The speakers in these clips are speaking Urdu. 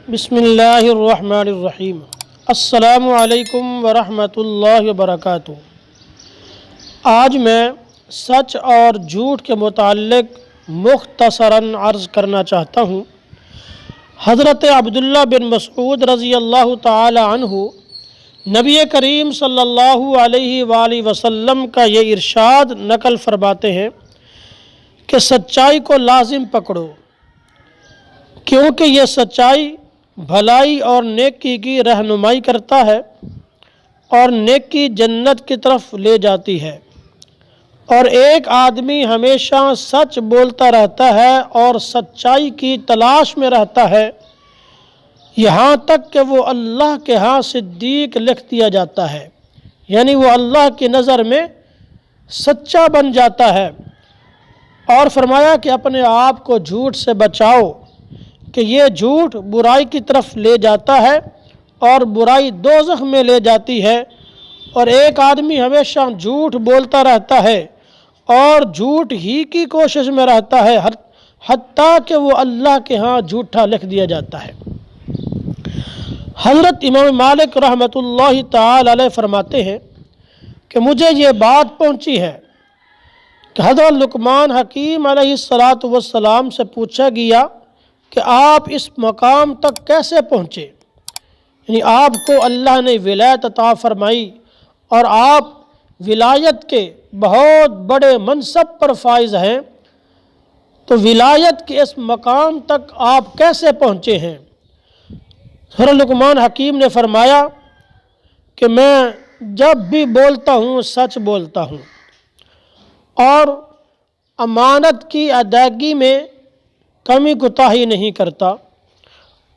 بسم اللہ الرحمن الرحیم۔ السلام علیکم ورحمۃ اللہ وبرکاتہ۔ آج میں سچ اور جھوٹ کے متعلق مختصراً عرض کرنا چاہتا ہوں۔ حضرت عبداللہ بن مسعود رضی اللہ تعالی عنہ نبی کریم صلی اللہ علیہ وآلہ وسلم کا یہ ارشاد نقل فرماتے ہیں کہ سچائی کو لازم پکڑو، کیونکہ یہ سچائی بھلائی اور نیکی کی رہنمائی کرتا ہے اور نیکی جنت کی طرف لے جاتی ہے، اور ایک آدمی ہمیشہ سچ بولتا رہتا ہے اور سچائی کی تلاش میں رہتا ہے یہاں تک کہ وہ اللہ کے ہاں صدیق لکھ دیا جاتا ہے، یعنی وہ اللہ کی نظر میں سچا بن جاتا ہے۔ اور فرمایا کہ اپنے آپ کو جھوٹ سے بچاؤ کہ یہ جھوٹ برائی کی طرف لے جاتا ہے اور برائی دوزخ میں لے جاتی ہے، اور ایک آدمی ہمیشہ جھوٹ بولتا رہتا ہے اور جھوٹ ہی کی کوشش میں رہتا ہے حتیٰ کہ وہ اللہ کے ہاں جھوٹا لکھ دیا جاتا ہے۔ حضرت امام مالک رحمۃ اللہ تعالی علیہ فرماتے ہیں کہ مجھے یہ بات پہنچی ہے کہ حضرت لقمان حکیم علیہ السلام سے پوچھا گیا کہ آپ اس مقام تک کیسے پہنچے، یعنی آپ کو اللہ نے ولایت عطا فرمائی اور آپ ولایت کے بہت بڑے منصب پر فائز ہیں، تو ولایت کے اس مقام تک آپ کیسے پہنچے ہیں؟ حضرت لقمان حکیم نے فرمایا کہ میں جب بھی بولتا ہوں سچ بولتا ہوں، اور امانت کی ادائیگی میں کمی کوتاہی نہیں کرتا،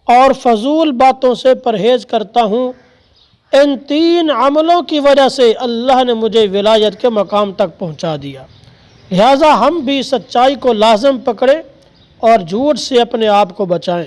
اور فضول باتوں سے پرہیز کرتا ہوں۔ ان تین عملوں کی وجہ سے اللہ نے مجھے ولایت کے مقام تک پہنچا دیا۔ لہٰذا ہم بھی سچائی کو لازم پکڑیں اور جھوٹ سے اپنے آپ کو بچائیں۔